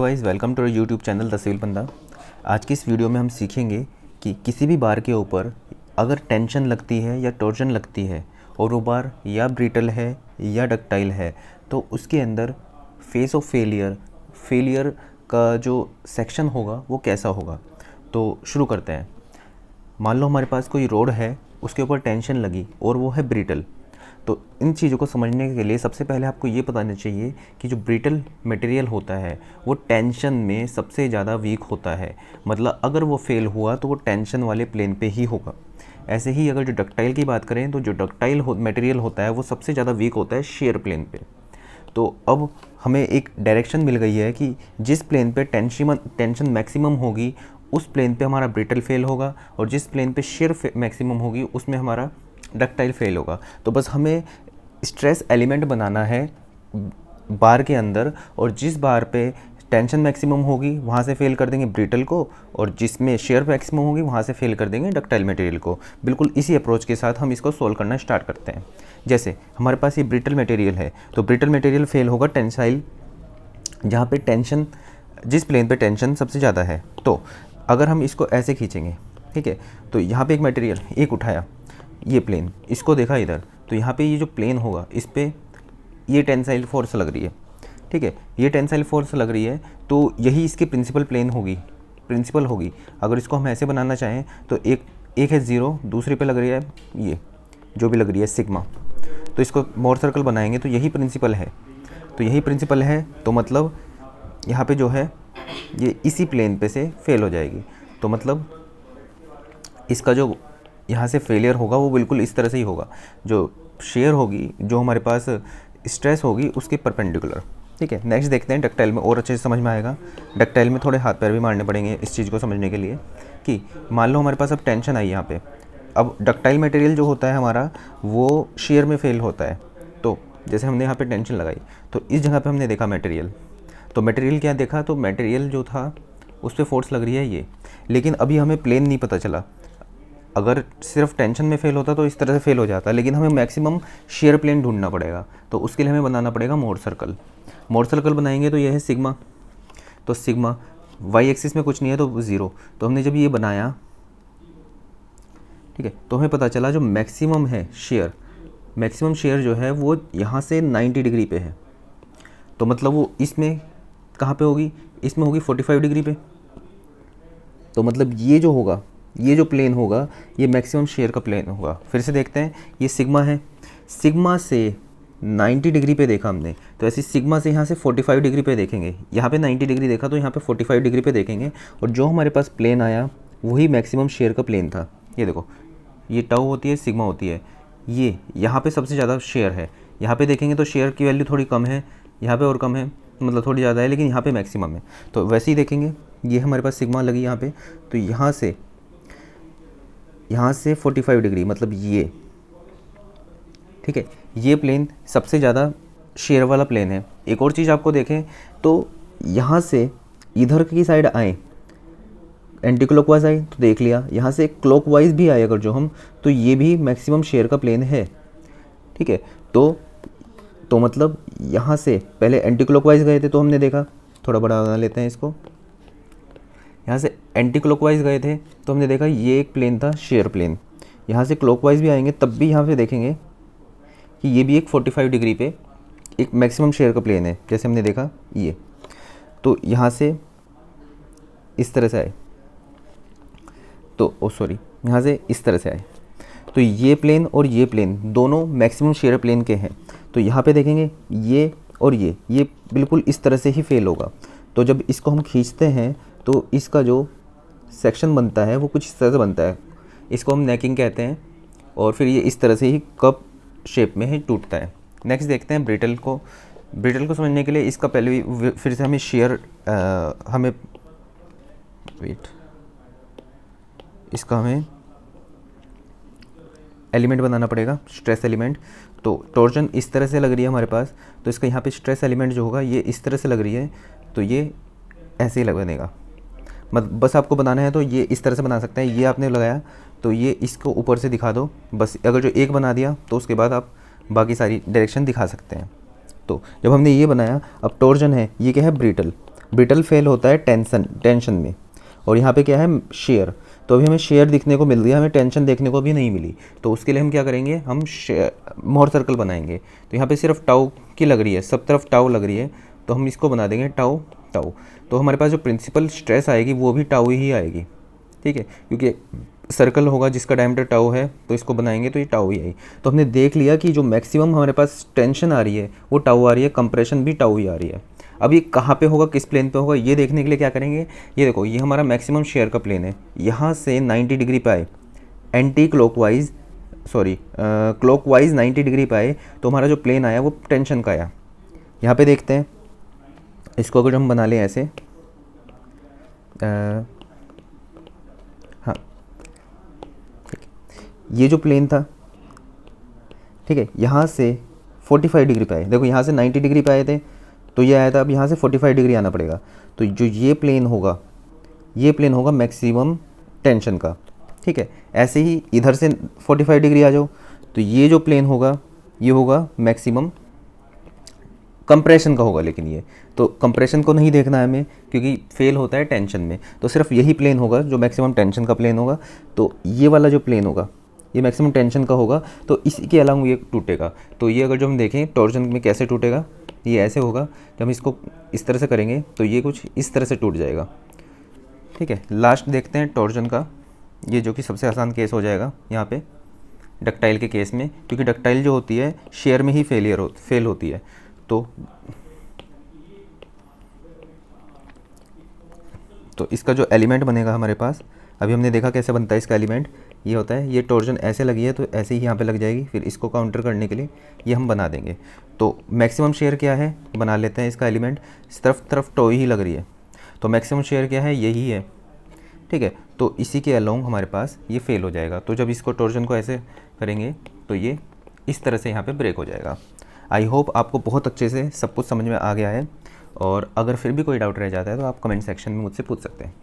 Guys, welcome to YouTube channel the civil बंदा। आज की इस वीडियो में हम सीखेंगे कि किसी भी बार के ऊपर अगर टेंशन लगती है या टॉर्जन लगती है और वो बार या ब्रिटल है या डक्टाइल है तो उसके अंदर फेस ऑफ फेलियर का जो सेक्शन होगा वो कैसा होगा। तो शुरू करते हैं। मान लो हमारे पास कोई रोड है, उसके ऊपर टेंशन लगी और वो है ब्रिटल। तो इन चीज़ों को समझने के लिए सबसे पहले आपको ये बताना चाहिए कि जो ब्रिटल मटेरियल होता है वो टेंशन में सबसे ज़्यादा वीक होता है। मतलब अगर वो फेल हुआ तो वो टेंशन वाले प्लेन पे ही होगा। ऐसे ही अगर जो डक्टाइल की बात करें तो जो डक्टाइल मटेरियल होता है वो सबसे ज़्यादा वीक होता है शेयर प्लेन पे। तो अब हमें एक डायरेक्शन मिल गई है कि जिस प्लेन पे टेंशन मैक्सिमम होगी उस प्लेन पे हमारा ब्रिटल फेल होगा और जिस प्लेन पे शेयर मैक्सिमम होगी उसमें हमारा डक्टाइल फेल होगा। तो बस हमें स्ट्रेस एलिमेंट बनाना है बार के अंदर, और जिस बार पे टेंशन मैक्सिमम होगी वहाँ से फेल कर देंगे ब्रिटल को और जिसमें शेयर मैक्सिमम होगी वहाँ से फेल कर देंगे डक्टाइल मटेरियल को। बिल्कुल इसी अप्रोच के साथ हम इसको सोल्व करना स्टार्ट करते हैं। जैसे हमारे पास ये ब्रिटल मटेरियल है तो ब्रिटल मटेरियल फेल होगा टेंसाइल, जहाँ पे टेंशन जिस प्लेन पे टेंशन सबसे ज़्यादा है। तो अगर हम इसको ऐसे खींचेंगे, ठीक है, तो यहाँ पे एक मटेरियल एक उठाया, ये प्लेन, इसको देखा इधर, तो यहाँ पे ये जो प्लेन होगा इस पे ये टेंसाइल फोर्स लग रही है, ठीक है, ये टेंसाइल फोर्स लग रही है तो यही इसकी प्रिंसिपल होगी। अगर इसको हम ऐसे बनाना चाहें तो एक है 0, दूसरे पे लग रही है ये जो भी लग रही है सिग्मा, तो इसको मोर सर्कल बनाएंगे तो यही प्रिंसिपल है। तो मतलब यहाँ पे जो है ये इसी प्लेन पे से फेल हो जाएगी। तो मतलब इसका जो यहाँ से फेलियर होगा वो बिल्कुल इस तरह से ही होगा। जो शेयर होगी, जो हमारे पास स्ट्रेस होगी उसके परपेंडिकुलर, ठीक है। नेक्स्ट देखते हैं डक्टाइल में, और अच्छे से समझ में आएगा। डक्टाइल में थोड़े हाथ पैर भी मारने पड़ेंगे इस चीज़ को समझने के लिए कि मान लो हमारे पास अब टेंशन आई यहाँ पे। अब डक्टाइल मटेरियल जो होता है हमारा वो शेयर में फेल होता है। तो जैसे हमने यहाँ पे टेंशन लगाई तो इस जगह पे हमने देखा मटेरियल, तो मटेरियल क्या देखा, तो मटेरियल जो था उस पर फोर्स लग रही है ये, लेकिन अभी हमें प्लेन नहीं पता चला। अगर सिर्फ टेंशन में फेल होता तो इस तरह से फेल हो जाता, लेकिन हमें मैक्सिमम शेयर प्लेन ढूंढना पड़ेगा। तो उसके लिए हमें बनाना पड़ेगा मोर सर्कल बनाएंगे तो ये है सिग्मा। तो सिग्मा वाई एक्सिस में कुछ नहीं है तो 0। तो हमने जब ये बनाया, ठीक है, तो हमें पता चला जो मैक्सिमम शेयर जो है वो यहाँ से 90 डिग्री पे है। तो मतलब वो इसमें कहाँ पे होगी, इसमें होगी 45 डिग्री पे। तो मतलब ये जो होगा, ये जो प्लेन होगा ये मैक्सिमम शेयर का प्लेन होगा। फिर से देखते हैं, ये सिग्मा है, सिग्मा से 90 डिग्री पे देखा हमने, तो ऐसे सिग्मा से यहाँ से 45 डिग्री पे देखेंगे। यहाँ पे 90 डिग्री देखा तो यहाँ पे 45 डिग्री पे देखेंगे, और जो हमारे पास प्लेन आया वही मैक्सिमम शेयर का प्लेन था। ये देखो, ये टाउ होती है, सिग्मा होती है, ये यहाँ पे सबसे ज़्यादा शेयर है। यहाँ पे देखेंगे तो शेयर की वैल्यू थोड़ी कम है, यहाँ पे और कम है, मतलब थोड़ी ज़्यादा है, लेकिन यहाँ पे मैक्सिमम है। तो वैसे ही देखेंगे, ये हमारे पास सिग्मा लगी यहाँ पे, तो यहाँ से 45 डिग्री मतलब ये, ठीक है, ये प्लेन सबसे ज़्यादा शेयर वाला प्लेन है। एक और चीज़ आपको देखें तो यहाँ से इधर की साइड आए, एंटी क्लॉकवाइज आए तो देख लिया, यहाँ से क्लॉकवाइज भी आए अगर जो हम, तो ये भी मैक्सिमम शेयर का प्लेन है, ठीक है। तो मतलब यहाँ से पहले एंटी क्लॉकवाइज गए थे तो हमने देखा, थोड़ा बड़ा बना लेते हैं इसको, यहाँ से एंटी क्लॉकवाइज गए थे तो हमने देखा ये एक प्लेन था शेयर प्लेन। यहाँ से क्लॉकवाइज भी आएंगे तब भी यहाँ पे देखेंगे कि ये भी एक 45 डिग्री पे एक मैक्सिमम शेयर का प्लेन है, जैसे हमने देखा ये। तो यहाँ से इस तरह से आए तो यहाँ से इस तरह से आए तो ये प्लेन और ये प्लेन दोनों मैक्सिमम शेयर प्लेन के हैं। तो यहाँ पे देखेंगे ये और ये बिल्कुल इस तरह से ही फेल होगा। तो जब इसको हम खींचते हैं तो इसका जो सेक्शन बनता है वो कुछ इस तरह से बनता है, इसको हम नेकिंग कहते हैं, और फिर ये इस तरह से ही कप शेप में ही टूटता है। नेक्स्ट देखते हैं ब्रिटल को समझने के लिए इसका पहले फिर से हमें इसका हमें एलिमेंट बनाना पड़ेगा, स्ट्रेस एलिमेंट। तो टॉर्जन इस तरह से लग रही है हमारे पास, तो इसका यहाँ पे स्ट्रेस एलिमेंट जो होगा ये इस तरह से लग रही है, तो ये ऐसे ही बनेगा। मतलब बस आपको बनाना है तो ये इस तरह से बना सकते हैं। ये आपने लगाया तो ये इसको ऊपर से दिखा दो, बस अगर जो एक बना दिया तो उसके बाद आप बाकी सारी डायरेक्शन दिखा सकते हैं। तो जब हमने ये बनाया, अब टॉर्जन है, ये क्या है, ब्रिटल। ब्रिटल फेल होता है टेंशन में, और यहाँ पे क्या है शेयर। तो अभी हमें शेयर दिखने को मिल रही है, हमें टेंशन देखने को भी नहीं मिली। तो उसके लिए हम क्या करेंगे, हम मोहर सर्कल बनाएंगे। तो यहाँ पे सिर्फ टाउ की लग रही है, सब तरफ टाउ लग रही है, तो हम इसको बना देंगे टाउ टाउ। तो हमारे पास जो प्रिंसिपल स्ट्रेस आएगी वो भी टाउ ही आएगी, ठीक है, क्योंकि सर्कल होगा जिसका डायमीटर टाउ है, तो इसको बनाएंगे तो ये टाउ ही आएगी। तो हमने देख लिया कि जो मैक्सिमम हमारे पास टेंशन आ रही है वो टाउ आ रही है, कंप्रेशन भी टाउ ही आ रही है। अब ये कहाँ पे होगा, किस प्लेन पे होगा, ये देखने के लिए क्या करेंगे, ये देखो ये हमारा मैक्सिमम शेयर का प्लेन है, यहाँ से 90 डिग्री पे आए, एंटी क्लॉकवाइज क्लॉकवाइज 90 डिग्री पे आए, तो हमारा जो प्लेन आया वो टेंशन का आया। यहाँ पे देखते हैं, इसको अगर हम बना लें ऐसे, हाँ ठीक है, ये जो प्लेन था, ठीक है, यहाँ से 45 डिग्री पे आए, देखो यहाँ से 90 डिग्री पे आए थे तो ये आया था, अब यहाँ से 45 डिग्री आना पड़ेगा। तो जो ये प्लेन होगा, ये प्लेन होगा मैक्सिमम टेंशन का, ठीक है। ऐसे ही इधर से 45 डिग्री आ जाओ, तो ये जो प्लेन होगा ये होगा मैक्सिमम कंप्रेशन का होगा। लेकिन ये तो कंप्रेशन को नहीं देखना है हमें, क्योंकि फेल होता है टेंशन में, तो सिर्फ यही प्लेन होगा जो मैक्सिमम टेंशन का प्लेन होगा। तो ये वाला जो प्लेन होगा ये मैक्सिमम टेंशन का होगा, तो इसी के अलावा ये टूटेगा। तो ये अगर जो हम देखें टॉर्जन में कैसे टूटेगा, ये ऐसे होगा, जब हम इसको इस तरह से करेंगे तो ये कुछ इस तरह से टूट जाएगा, ठीक है। लास्ट देखते हैं टॉर्जन का, ये जो कि सबसे आसान केस हो जाएगा यहाँ पे डक्टाइल के केस में, क्योंकि डक्टाइल जो होती है शेयर में ही फेल होती है। तो इसका जो एलिमेंट बनेगा हमारे पास, अभी हमने देखा कैसे बनता है इसका एलिमेंट, ये होता है, ये टॉर्जन ऐसे लगी है तो ऐसे ही यहाँ पे लग जाएगी, फिर इसको काउंटर करने के लिए ये हम बना देंगे। तो मैक्सिमम शेयर क्या है, बना लेते हैं इसका एलिमेंट, तरफ टो ही लग रही है, तो मैक्सिमम शेयर क्या है, यही है, ठीक है। तो इसी के अलोंग हमारे पास ये फेल हो जाएगा। तो जब इसको टॉर्जन को ऐसे करेंगे तो ये इस तरह से यहाँ पे ब्रेक हो जाएगा। आई होप आपको बहुत अच्छे से सब कुछ समझ में आ गया है, और अगर फिर भी कोई डाउट रह जाता है तो आप कमेंट सेक्शन में मुझसे पूछ सकते हैं।